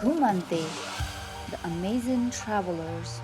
Ghumante, the amazing travelers.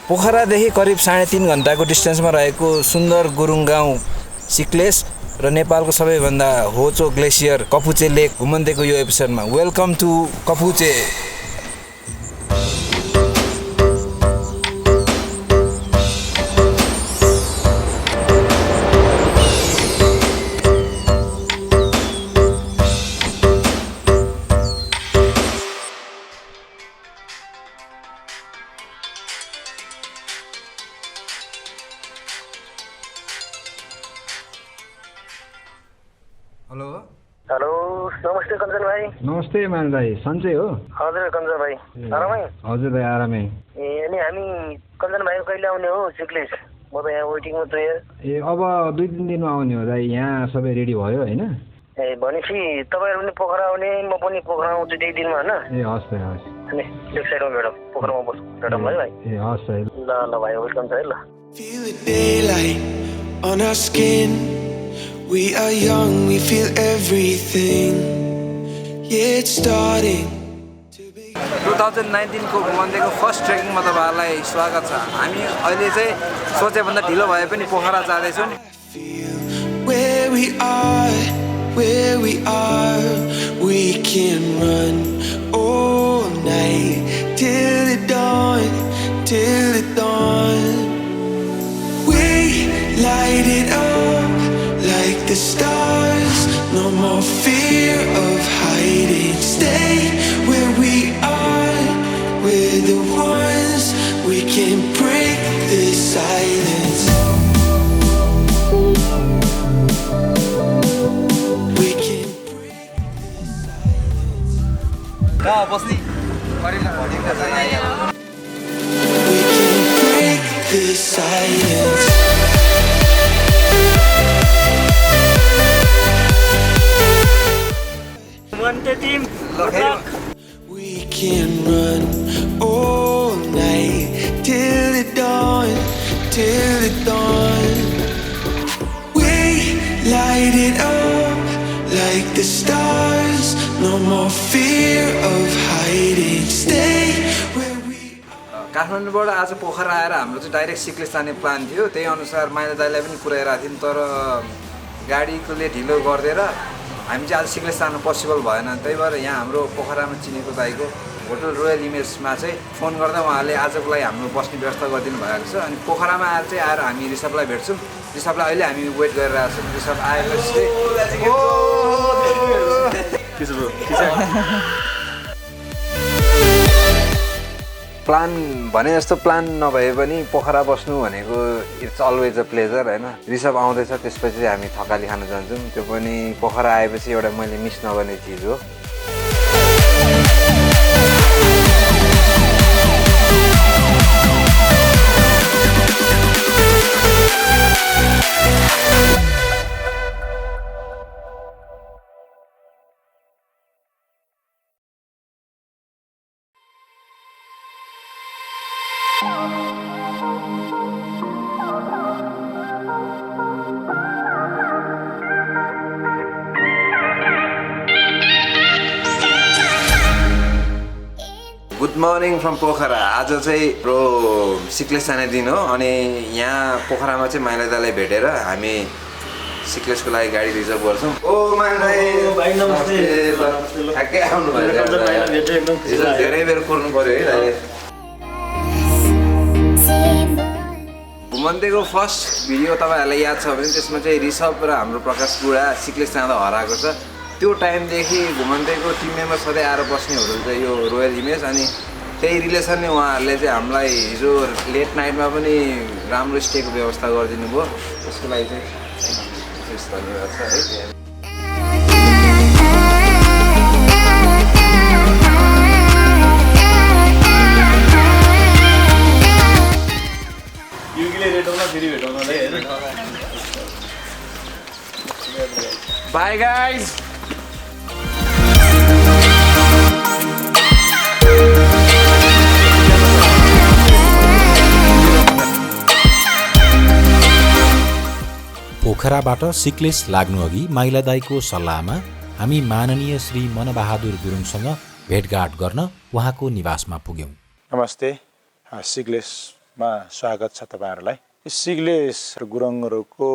पोखरादेखि करिब 3.5 घण्टाको डिस्टेन्समा रहेको सुन्दर गुरुङ गाउँ सिक्लेस र नेपालको सबैभन्दा होचो ग्लेसियर kahphuche लेक घुमन्तेको यो एपिसोडमा वेलकम टु kahphuche। हेलो नमस्ते कञ्चन भाइ। नमस्ते मान भाइ, सन्चै हो? हजुर कञ्चन भाइ, आरामै? हजुर भाइ आरामै। ए अनि हामी कञ्चन भाइ कहिले आउने हो सिक्लेस? म त यहाँ वेटिङमा छु यार। ए अब 2-3 दिनमा आउने हो भाइ, यहाँ सबै रेडी भयो हैन? ए भनेपछि तपाईहरु पनि पोखरा आउने, म पनि पोखरा आउँछु 2 दिनमा हैन? ए हस् भाइ हस्। अनि लेफ्ट साइडमा भेटौँ, पोखरामा बस भेटौँ है भाइ। ए हस् भाइ। ल भाइ वेलकम छ है ल। Feel the daylight on our skin. We are young, we feel everything. Yeah, it's starting. 2019 को घुमन्तेको फर्स्ट ट्रेकिङमा तपाईहरुलाई स्वागत छ। हामी अहिले चाहिँ सोचेभन्दा ढिलो भए पनि पोखरा जाँदैछौँ। Where we are, we can run all night till the dawn, till the dawn. We light it up like the stars, no more fear of hiding. Stay where we are, we're the ones, we can break the silence. We can break the silence. बस्नी करिला भडिन्छ चाहिँ। We can break the silence. Team, We can run all night till the dawn, till the dawn. We light it up like the stars, no more fear of hiding. Stay where we are. काठमाडौँबाट आज पोखरा आएर हाम्रो चाहिँ direct Sikles जाने plan थियो। त्यही अनुसार माइला दाइलाई पनि पुर्याइरहेको थियौँ, तर गाडीकोले ढिलो गरिदिएर हामी चाहिँ आज सिक्लेस जानु पोसिबल भएन। त्यही भएर यहाँ हाम्रो पोखरामा चिनेको दाइको होटल रोयल इमेजमा चाहिँ फोन गर्दा उहाँले आजको लागि हाम्रो बस्ने व्यवस्था गरिदिनु भएको छ। अनि पोखरामा आएर हामी ऋषभलाई भेट्छौँ। ऋषभलाई अहिले हामी वेट गरिरहेको छौँ। ऋषभ आएपछि प्लान भने जस्तो प्लान नभए पनि पोखरा बस्नु भनेको इट्स अलवेज अ प्लेजर हैन। ऋषभ आउँदैछ, त्यसपछि हामी थकाली खान जान्छौँ। त्यो पनि पोखरा आएपछि एउटा मैले मिस नगर्ने चिज हो। Good morning from Pokhara. आज चाहिँ प्रो सिक्लेस जाने दिन हो। अनि यहाँ पोखरामा चाहिँ माइला दाइलाई भेटेर हामी सिक्लेसको लागि गाडी रिजर्भ गर्छौँ। ओ भाइ नमस्ते। ठ्याक्कै आउनु भयो। धेरै बेर कुर्नु पर्यो है दाइले। घुमन्तेको फर्स्ट भिडियो तपाईँहरूलाई याद छ भने त्यसमा चाहिँ ऋषभ र हाम्रो प्रकाश बुढा सिक्लेस जाँदा हराएको छ। त्यो टाइमदेखि घुमन्तेको टिम मेम्बर सधैँ आएर बस्नेहरू चाहिँ यो रोयल इमेज अनि त्यही रिलेसनले उहाँहरूले चाहिँ हामीलाई हिजो लेट नाइटमा पनि राम्रो स्टेको व्यवस्था गरिदिनु भयो। त्यसको लागि चाहिँ विशेष धन्यवाद छ है। Bye guys. पोखराबाट सिक्लेस लाग्नु अघि माइला दाईको सल्लाहमा हामी माननीय श्री मनबहादुर गुरुङसँग भेटघाट गर्न उहाँको निवासमा पुग्यौं। नमस्ते, सिक्लेसमा स्वागत छ तपाईहरुलाई। सिक्लेस गुरुङहरुको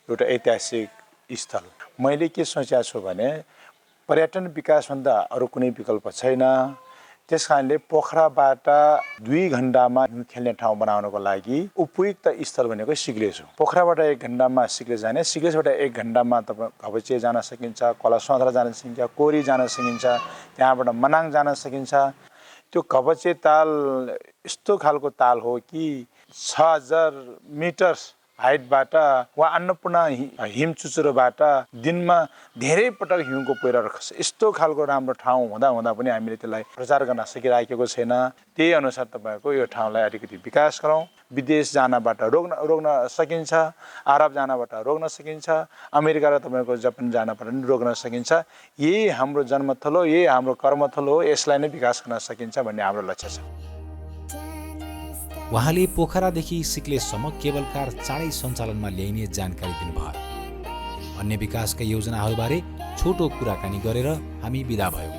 एउटा ऐतिहासिक स्थल। मैले के सोचेको छु भने पर्यटन विकासभन्दा अरू कुनै विकल्प छैन। त्यसकारणले पोखराबाट 2 घण्टामा खेल्ने ठाउँ बनाउनको लागि उपयुक्त स्थल भनेको सिक्लेस हो। पोखराबाट 1 घण्टामा सिक्लेस जाने, सिक्लेसबाट 1 घण्टामा तपाईँ घपचे जान सकिन्छ, कला सन्द्रा जान सकिन्छ, कोरी जान सकिन्छ, त्यहाँबाट मनाङ जान सकिन्छ। त्यो घपचे ताल यस्तो खालको ताल हो कि 6000 मिटर हाइटबाट वा अन्नपूर्ण हिम चुचुरोबाट दिनमा धेरै पटक हिउँको पहिरो खस्छ। यस्तो खालको राम्रो ठाउँ हुँदा पनि हामीले त्यसलाई प्रचार गर्न सकिराखेको छैन। त्यही अनुसार तपाईको यो ठाउँलाई अलिकति विकास गरौँ। विदेश जानबाट रोक्न सकिन्छ, अरब जानबाट रोक्न सकिन्छ, अमेरिका र तपाईको जापान जानबाट पनि रोक्न सकिन्छ। यही हाम्रो जन्मथलो हो, यही हाम्रो कर्मथलो हो, यसलाई नै विकास गर्न सकिन्छ भन्ने हाम्रो लक्ष्य छ। उहाँले पोखरादेखि सिक्लेससम्म केबल कार चाँडै सञ्चालनमा ल्याइने जानकारी दिनुभयो। अन्य विकासका योजनाहरूबारे छोटो कुराकानी गरेर हामी बिदा भयौँ।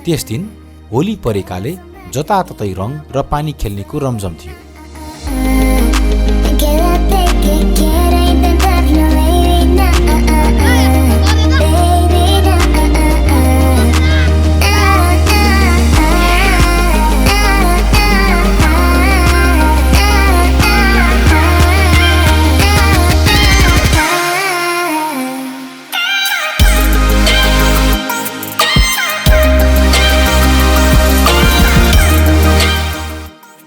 त्यस दिन होली परेकाले जताततै रङ र पानी खेल्नेको रमझम थियो।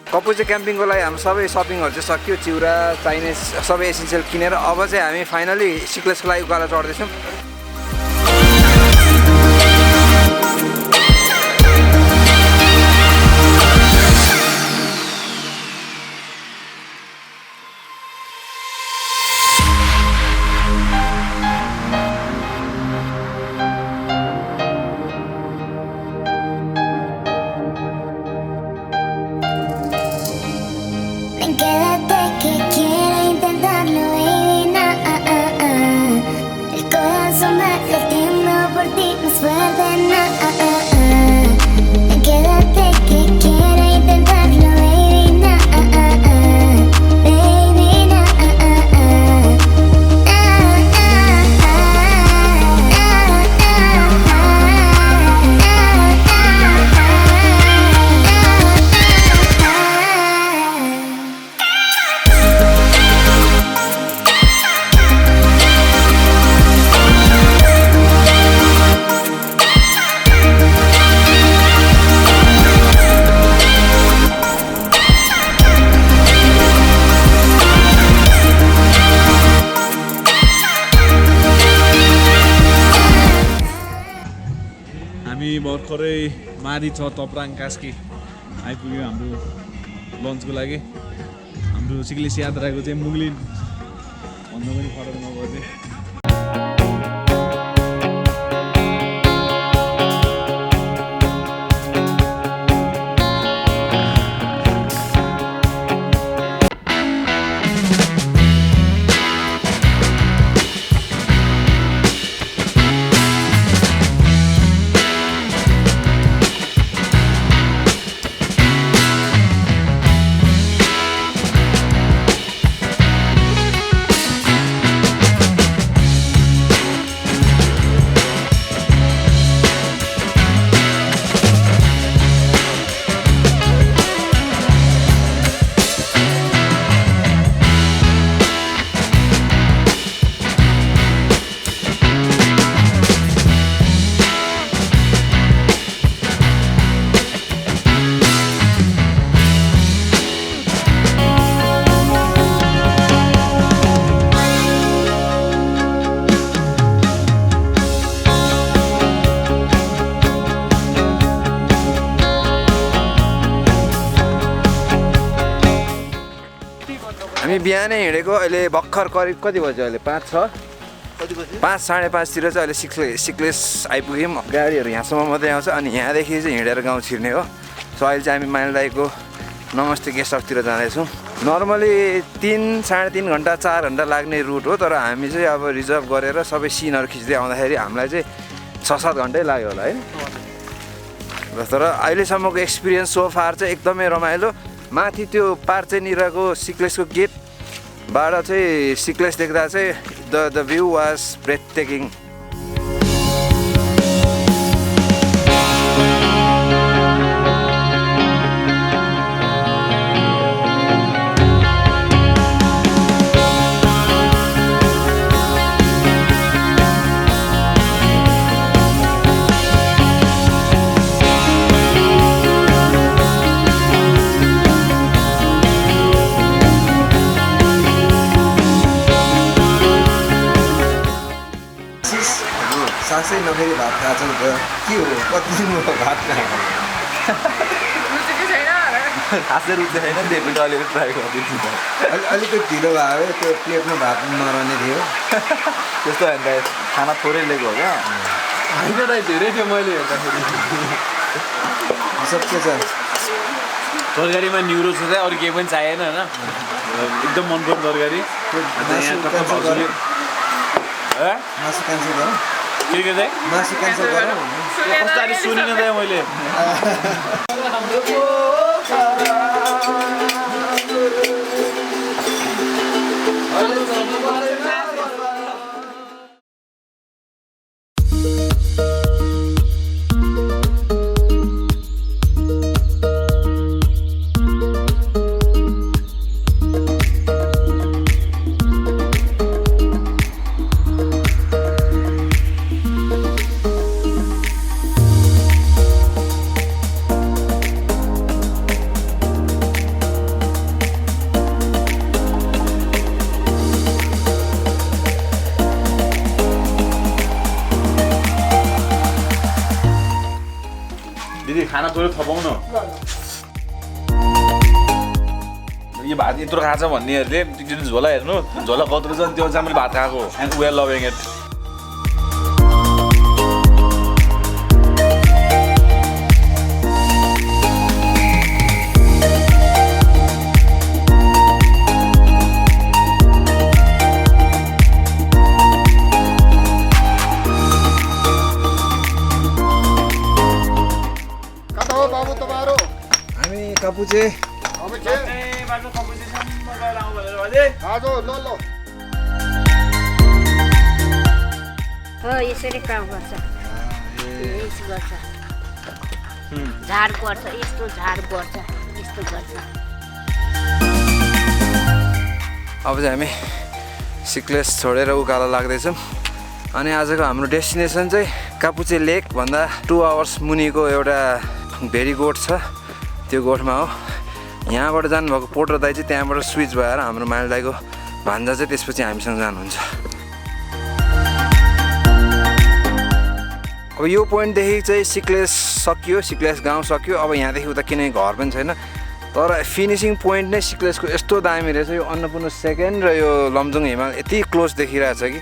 कपुचे क्याम्पिङको लागि हाम्रो सबै सपिङहरू चाहिँ सकियो। चिउरा चाहिने सबै एसेन्सियल किनेर अब चाहिँ हामी फाइनली सिक्लेसको लागि उकालो चढ्दैछौँ। भर्खरै माथि छ तप्राङ कास्की आइपुग्यो हाम्रो लन्चको लागि। हाम्रो सिक्लेस यात्राको चाहिँ मुगलिन भन्दा पनि फरक नपर्ने। हामी बिहानै हिँडेको अहिले भर्खर करिब कति बज्यो अहिले 5-6 5-5:30तिर चाहिँ अहिले सिक्लेस आइपुग्यौँ गाडीहरू यहाँसम्म मात्रै आउँछ अनि यहाँदेखि चाहिँ हिँडेर गाउँ छिर्ने हो सो अहिले चाहिँ हामी माइला दाइको नमस्ते गेस्ट हाउसतिर जाँदैछौँ नर्मली 3-3.5 घन्टा 4 घन्टा लाग्ने रुट हो तर हामी चाहिँ अब रिजर्भ गरेर सबै सिनहरू खिच्दै आउँदाखेरि हामीलाई चाहिँ 6-7 घन्टै लाग्यो होला है तर अहिलेसम्मको एक्सपिरियन्स सोफार चाहिँ एकदमै रमाइलो माथि त्यो पार्चेनिरको सिक्लेसको गेटबाट चाहिँ सिक्लेस देख्दा चाहिँ the view was breathtaking सासै नफेरि भात खाएको भयो के हो कति दिन भयो भात खाएको खासै रुच्दै छैन त्यही अलिकति ट्राई गरिदिन्छु अलिकति ढिलो भयो त्यो प्लेटमा भात नरहने थियो त्यस्तो होइन त खाना थोरै लिएको हो क्या होइन त धेरै थियो मैले हेर्दाखेरि सब के छ तरकारीमा न्युरो छ अरू केही पनि चाहिएन होइन एकदम मनपर्ने तरकारी मासु क्यान्सल गरौँ के चाहिँ मासु क्यान्सल गरौँ कस्तो सुनिन त मैले खाना थोरै थपाउन यो भात यत्रो खान्छ भन्नेहरूले त्यो झोला हेर्नु झोला कत्रो छ त्यो चाहिँ मैले भात खाएको and we are loving it Kapuche यसरी काम गर्छ झाड पर्छ यस्तो झाड पर्छ यस्तो गर्छ अब चाहिँ हामी सिक्लेस छोडेर उकालो लाग्दैछौँ अनि आजको हाम्रो डेस्टिनेसन चाहिँ कापुचे लेक भन्दा 2 आवर्स मुनिको एउटा भेरी गोठ छ त्यो गोठमा हो यहाँबाट जानुभएको पोटर दाइ चाहिँ त्यहाँबाट स्विच भएर हाम्रो माइला दाइको भान्जा चाहिँ त्यसपछि हामीसँग जानुहुन्छ अब यो पोइन्टदेखि चाहिँ सिक्लेस सकियो सिक्लेस गाउँ सकियो अब यहाँदेखि उता किनै घर पनि छैन तर फिनिसिङ पोइन्ट नै सिक्लेसको यस्तो दामी रहेछ यो अन्नपूर्ण सेकेन्ड र यो लमजुङ हिमाल यति क्लोज देखिरहेछ कि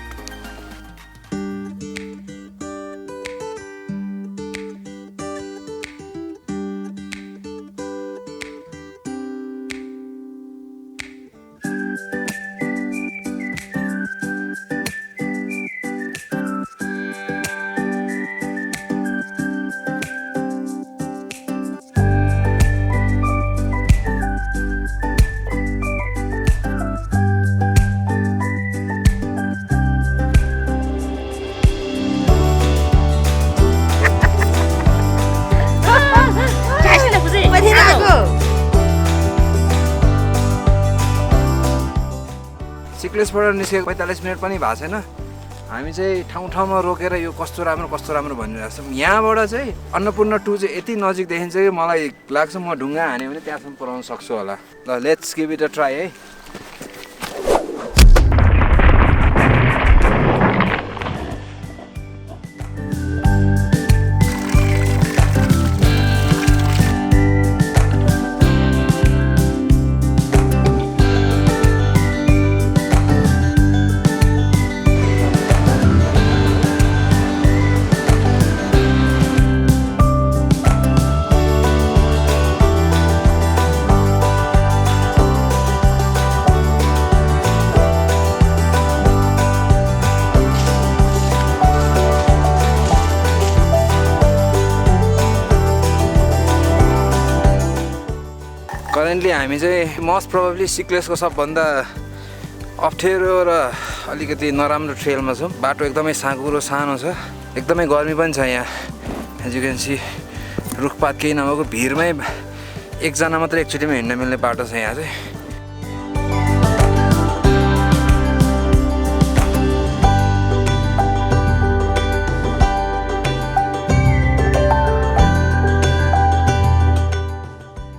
सिक्लेसबाट निस्केको 45 मिनट पनि भएको छैन हामी चाहिँ ठाउँ ठाउँमा रोकेर यो कस्तो राम्रो भनिरहेको छौँ यहाँबाट चाहिँ अन्नपूर्ण 2 चाहिँ यति नजिक देखिन्छ कि मलाई लाग्छ म ढुङ्गा हाने भने त्यहाँसम्म पुऱ्याउन सक्छु होला ल let's give it a try है करेन्टली हामी चाहिँ मोस्ट प्रोबेबली सिक्लेसको सबभन्दा अप्ठ्यारो र अलिकति नराम्रो ट्रेलमा छौँ। बाटो एकदमै साँघुरो सानो छ, एकदमै गर्मी पनि छ यहाँ। एज यु क्यान सी रुखपात केही नभएको भिरमै एकजना मात्रै एकचोटिमा हिँड्न मिल्ने बाटो छ यहाँ चाहिँ।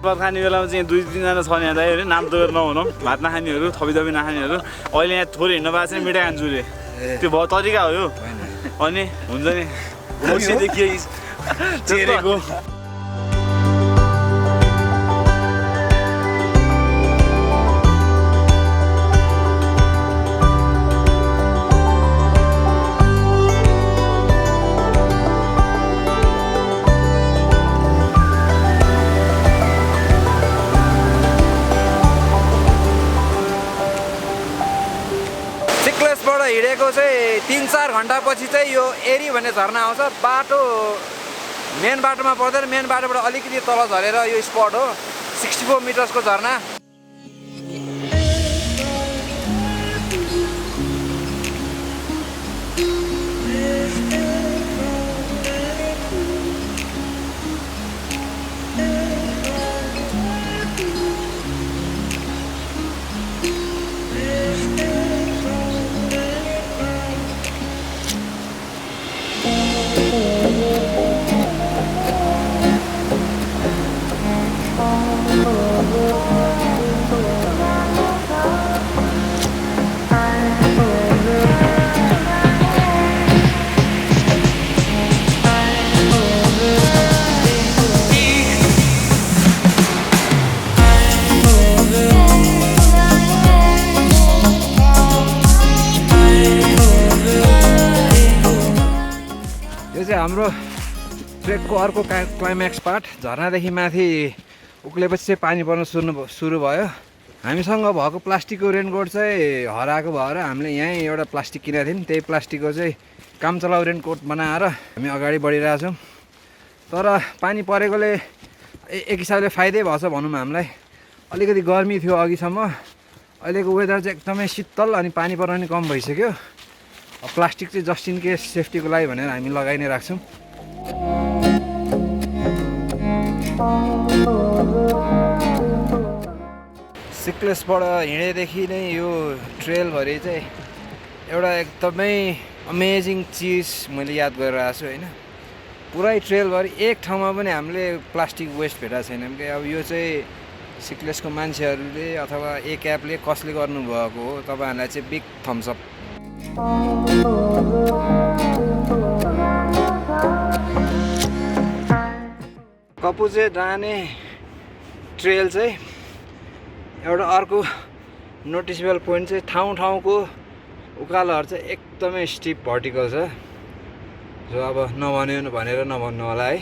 भात खाने बेलामा चाहिँ 2-3जना छ यहाँ दाइ नाम त नहुनु भात नखानेहरू थपिथपी नखानेहरू। अहिले यहाँ थोरै हिँड्नु भएको चाहिँ मिठाई खान्छु रे, त्यो भयो तरिका हो यो। अनि हुन्छ नि देखिए चेरेको हिँडेको चाहिँ 3-4 घन्टापछि चाहिँ यो एरी भन्ने झरना आउँछ। बाटो मेन बाटोमा पर्दैन, मेन बाटोबाट अलिकति तल झरेर यो स्पट हो। 64 मिटर्सको झरना। हाम्रो ट्रेकको अर्को क्लाइम्याक्स पार्ट झरनादेखि माथि उक्लेपछि चाहिँ पानी पर्न सुरु भयो। हामीसँग भएको प्लास्टिकको रेनकोट चाहिँ हराएको भएर हामीले यहीँ एउटा प्लास्टिक किनेको थियौँ। त्यही प्लास्टिकको चाहिँ काम चलाउ रेनकोट बनाएर हामी अगाडि बढिरहेछौँ। तर पानी परेकोले एक हिसाबले फाइदै भएछ भनौँ हामीलाई। अलिकति गर्मी थियो अघिसम्म, अहिलेको वेदर चाहिँ एकदमै शीतल अनि पानी पर्न पनि कम भइसक्यो। प्लास्टिक चाहिँ जस्ट इन केस सेफ्टीको लागि भनेर हामी लगाइ नै राख्छौँ। सिक्लेसबाट हिँडेदेखि नै यो ट्रेलभरि चाहिँ एउटा एकदमै अमेजिङ चिज मैले याद गरिरहेको छु होइन। पुरै ट्रेलभरि एक ठाउँमा पनि हामीले प्लास्टिक वेस्ट भेटाएको छैनौँ कि। अब यो चाहिँ सिक्लेसको मान्छेहरूले अथवा ए क्यापले कसले गर्नुभएको हो, तपाईँहरूलाई चाहिँ बिग थम्स अप। कपुचे जाने ट्रेल चाहिँ एउटा अर्को नोटिसेबल पोइन्ट चाहिँ ठाउँको उकालोहरू चाहिँ एकदमै स्टिप भर्टिकल छ, जो अब नभन्यो भनेर नभन्नु होला है।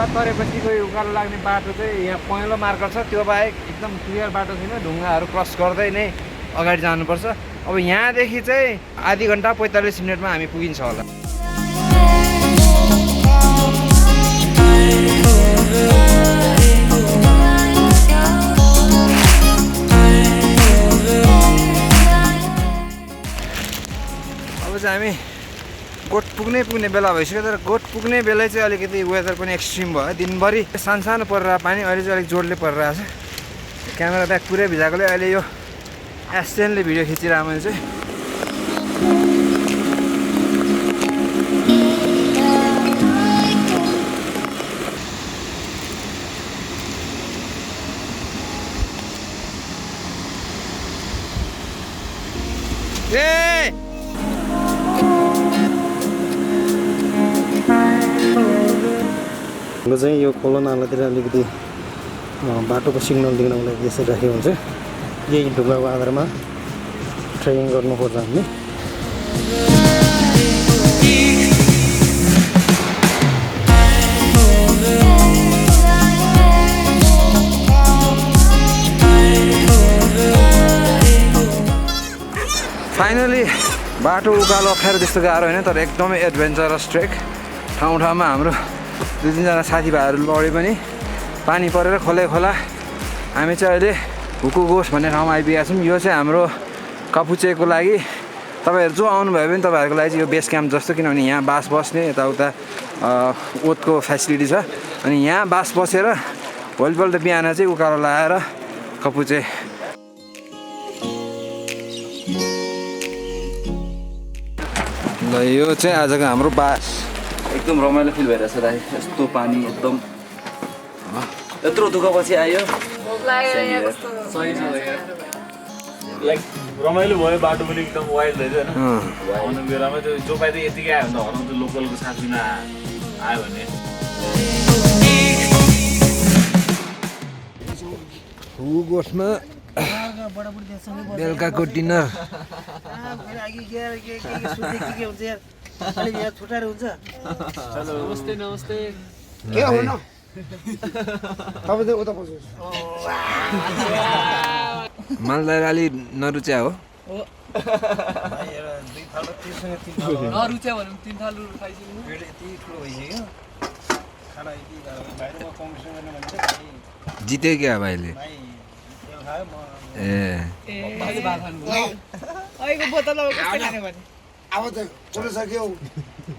तरेपछिको यो उकालो लाग्ने बाटो चाहिँ यहाँ पहेँलो मार्कर छ, त्यो बाहेक एकदम क्लियर बाटो छैन। ढुङ्गाहरू क्रस गर्दै नै अगाडि जानुपर्छ। अब यहाँदेखि चाहिँ आधी घन्टा 45 मिनटमा हामी पुगिन्छ होला। अब चाहिँ हामी गोठ पुग्ने बेला भइसक्यो। तर गोठ पुग्ने बेला चाहिँ अलिकति वेदर पनि एक्सट्रिम भयो। दिनभरि सानो परिरहेको पानी, अहिले चाहिँ अलिक जोडले परिरहेको छ। क्यामेरा ब्याग पुरै भिजाएकोले अहिले यो एसएनले भिडियो खिचिरहेको मैले चाहिँ। चाहिँ यो खोला नालातिर अलिकति बाटोको सिग्नल दिनको लागि यसरी राखेको हुन्छ। यही ढुङ्गाको आधारमा ट्रेकिङ गर्नुपर्छ हामीले। फाइनली बाटो उकालो अप्ठ्यारो त्यस्तो गाह्रो होइन, तर एकदमै एडभेन्चरस ट्रेक। ठाउँ ठाउँमा हाम्रो 2-3जना साथीभाइहरू लडे पनि पानी परेर खोला हामी चाहिँ अहिले हुकु गोस भन्ने ठाउँमा आइपुगेका छौँ। यो चाहिँ हाम्रो कापुचेको लागि तपाईँहरू जो आउनुभयो भने तपाईँहरूको लागि चाहिँ यो बेस क्याम्प जस्तो, किनभने यहाँ बास बस्ने यताउता ओतको फेसिलिटी छ। अनि यहाँ बास बसेर भोलिपल्ट बिहान चाहिँ उकालो लगाएर कापुचे ल। यो चाहिँ आजको हाम्रो बास। एकदम रमाइलो फिल भइरहेछ दाइ। यस्तो पानी एकदम यत्रो दुःखपछि आयो। लाइक रमाइलो भयो, बाटो पनि एकदम वाइल्ड रहेछ होइन। आउने बेलामा त्यो जो पाइदियो यतिकै आयो भने त हराउँछ, लोकलको साथ बिना आयो भने। हुकु गोसमा बेलुकाको डिनर। नमस्ते के हो न तपाईँ चाहिँ उता बस्नु मालदार अलि नरुच्या हो। नरुच्या भने 3 थालु खाइदिनु। पेट यति ठुलो भइसक्यो खाना यति बाहिरमा कम्पिटिसन गर्ने भने जित्यो क्या भाइले? अब त पुरो सक्यो।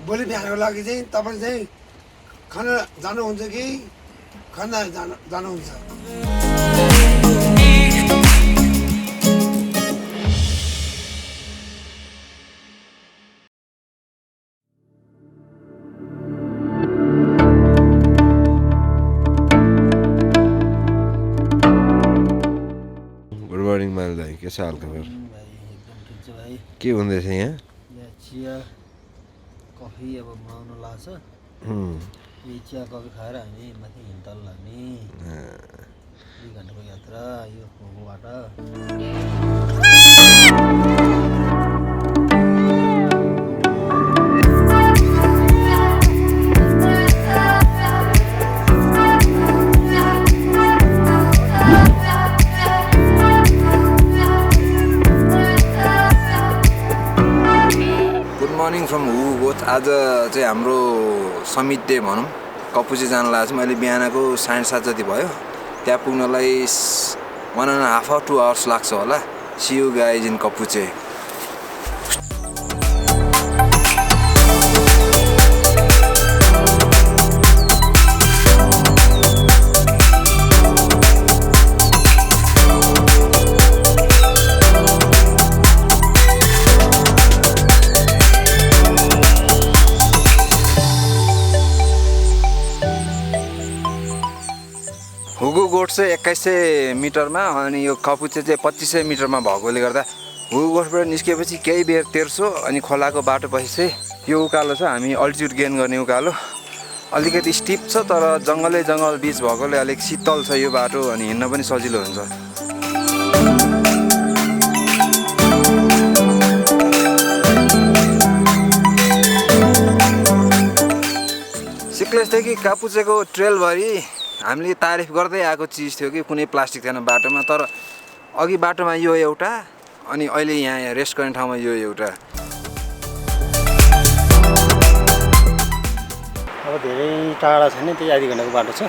भोलि बिहानको लागि चाहिँ तपाईँ चाहिँ खाना जानुहुन्छ कि खाना जानुहुन्छ? गुड मर्निङ माइल दाइ, के छ हालखबर? के हुँदैछ यहाँ? चिया कफी अब बनाउनु लाग्छ। यही चिया कफी खाएर हामी माथि हिमतल लाग्ने। 2 घन्टाको यात्रा यो हुबाट। Morning from हुवु। आज चाहिँ हाम्रो समिट डे भनौँ, कापुचे जान लागेको छौँ। अहिले बिहानको 7:30 जति भयो। त्यहाँ पुग्नलाई 1.5 or 2 hours लाग्छ होला। See you guys in Kapuche. हुगु गोठ चाहिँ 2100 मिटरमा अनि यो कापुचे चाहिँ 2500 मिटरमा भएकोले गर्दा हुगु गोठबाट निस्केपछि केही बेर तेर्सो अनि खोलाको बाटो पछि चाहिँ यो उकालो छ। हामी अल्टिट्युड गेन गर्ने उकालो। अलिकति स्टिप छ तर जङ्गल बिच भएकोले अलिक शीतल छ यो बाटो अनि हिँड्न पनि सजिलो हुन्छ। सिक्लेसदेखि कापुचेको ट्रेलभरि हामीले तारिफ गर्दै आएको चिज थियो कि कुनै प्लास्टिक थिएन बाटोमा। तर अघि बाटोमा यो एउटा अनि अहिले यहाँ रेस्ट गर्ने ठाउँमा यो एउटा। अब धेरै टाढा छैन, त्यही आधी घन्टाको बाटो छ।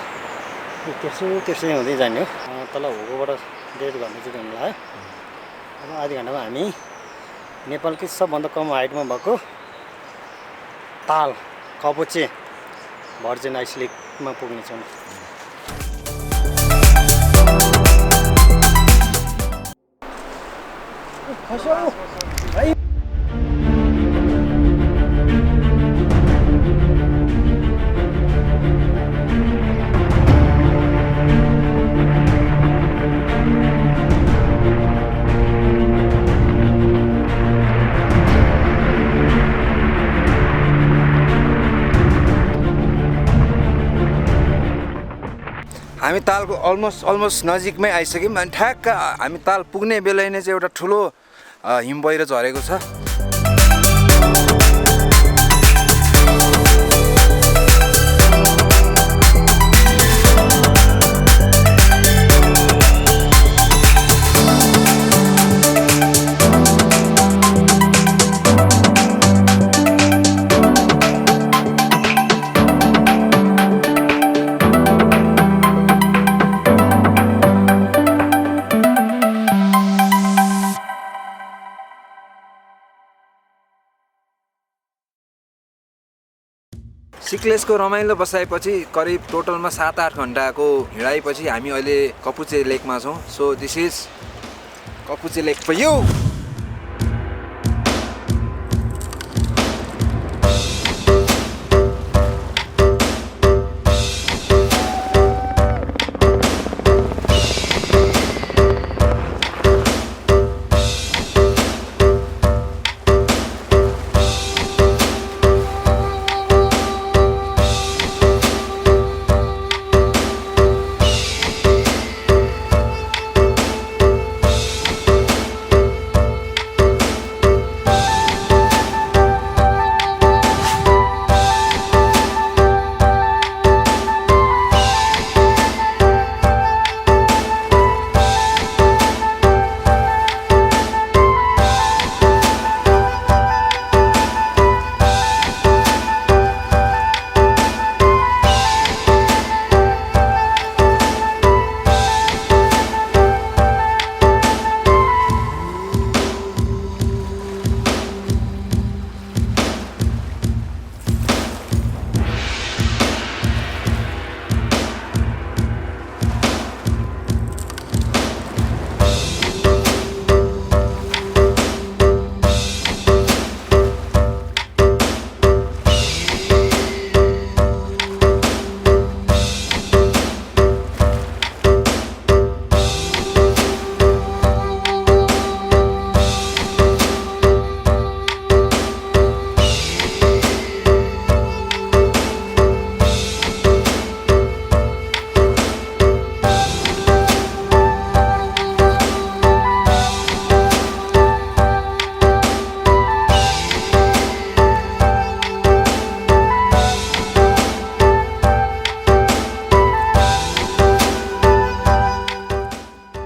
त्यसै हुँदै जाने हो। तल हुगुबाट 1.5 घन्टा चाहिँ जानु लाग्यो। अब आधी घन्टामा हामी नेपालकै सबभन्दा कम हाइटमा भएको ताल कापुचे भर्जिन आइस लेकमा पुग्नेछौँ। हामी तालको अलमोस्ट नजिकमै आइसक्यौँ अनि ठ्याक्क हामी ताल पुग्ने बेला नै चाहिँ एउटा ठुलो हिम पहिरो झरेको छ। सिक्लेसको रमाइलो बसाएपछि करिब टोटलमा 7-8 घन्टाको हिँडाइपछि हामी अहिले कपुचे लेकमा छौँ। So this is Kapuche lake for you.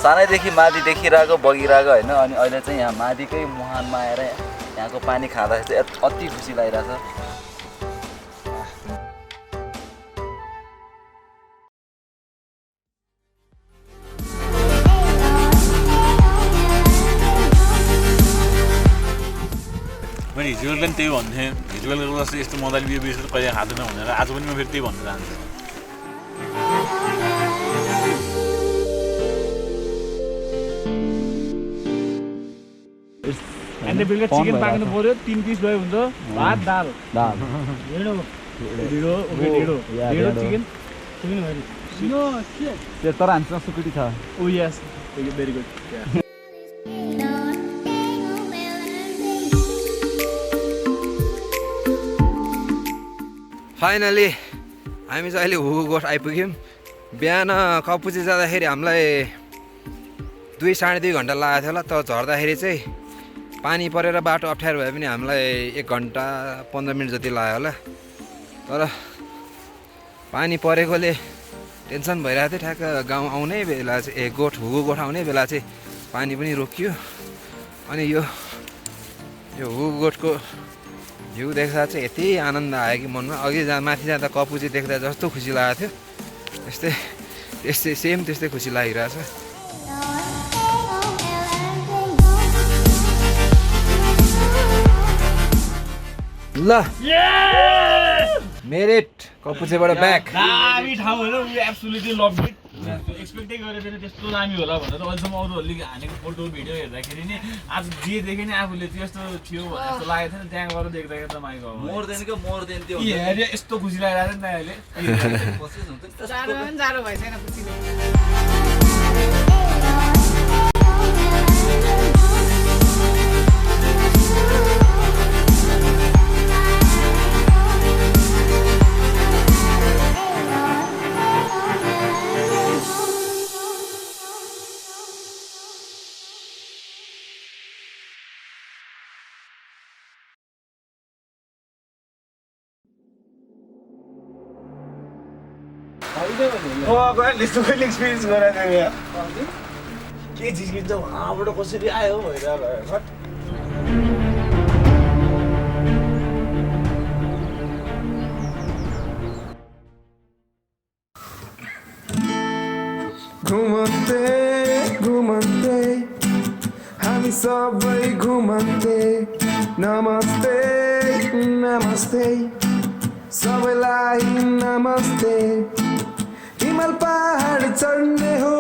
सानैदेखि माथि देखिरहेको बगिरहेको होइन अनि अहिले चाहिँ यहाँ माथिकै मुहानमा आएर यहाँको पानी खाँदाखेरि चाहिँ अति खुसी लागिरहेछ। मैले हिजो बेलुका पनि त्यही भन्थेँ, हिजो बेलुका जस्तो यस्तो मजाले बियो बिर्सेर कहिले खाँदैन भनेर। आज पनि म फेरि त्यही भन्न चाहन्छु। अनि बेलुका चिकन पाक्नु पर्यो, 3 पिस भयो हुन्छ, भात दाल ढेँडो चिकन भयो। तर हामीसँग सुकुटी छ। Oh yes, very good. Finally हामी चाहिँ अहिले हुगु गोठ आइपुग्यौँ। बिहान कपुचे जाँदाखेरि हामीलाई 2-2.5 घन्टा लागेको थियो होला। तर झर्दाखेरि चाहिँ पानी परेर बाटो अप्ठ्यारो भए पनि हामीलाई 1 घन्टा 15 मिनट जति लाग्यो होला। तर पानी परेकोले टेन्सन भइरहेको थियो। ठ्याक्क गाउँ आउने बेला चाहिँ हुगु गोठ आउने बेला चाहिँ पानी पनि रोकियो। अनि यो हुगु गोठको भ्यू देख्दा चाहिँ यति आनन्द आयो कि मनमा। अघि माथि जाँदा कपुचे देख्दा जस्तो खुसी लागेको थियो त्यस्तै खुसी लागिरहेछ। ल मेरिट कपुचेबाट ब्याक। दामी ठाउँ होइन, वी एब्सोल्युटली लभ इट। एक्सपेक्टै गरेको थिएन त्यस्तो दामी होला भनेर। अहिलेसम्म अरूहरूले हानेको फोटो भिडियो हेर्दाखेरि नि आज जे देखेँ नि आफूले त्यस्तो थियो भने जस्तो लागेको थिएन। त्यहाँ गएर देख्दाखेरि त माइक मोर देन त्यो हेऱ्यो यस्तो खुसी लागिरहेको थियो नि त अहिले। जाडो भइसकेन खुसीले। कहिले एक्सपिरियन्स गराएको थियो यहाँ के झिस्किन्छ उहाँबाट कसरी आयो भइरहेको घुमन्ते घुमन्ते हामी सबै घुमन्ते नमस्ते नमस्ते सबैलाई नमस्ते हिमाल पहाड चढ्ने हो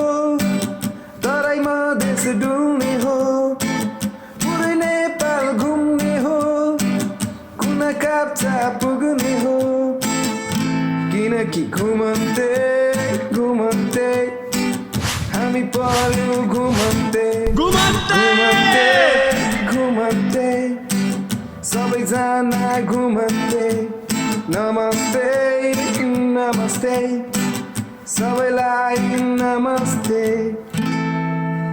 तराई मधेस डुल्ने हो पुरै नेपाल घुम्ने हो कुना काप्चा पुग्ने हो किनकि घुमन्ते घुमन्ते हामी पर्यो घुमन्ते घुमन्ते घुमन्ते सबैजना घुमन्ते नमस्ते नमस्ते सबैलाई नमस्ते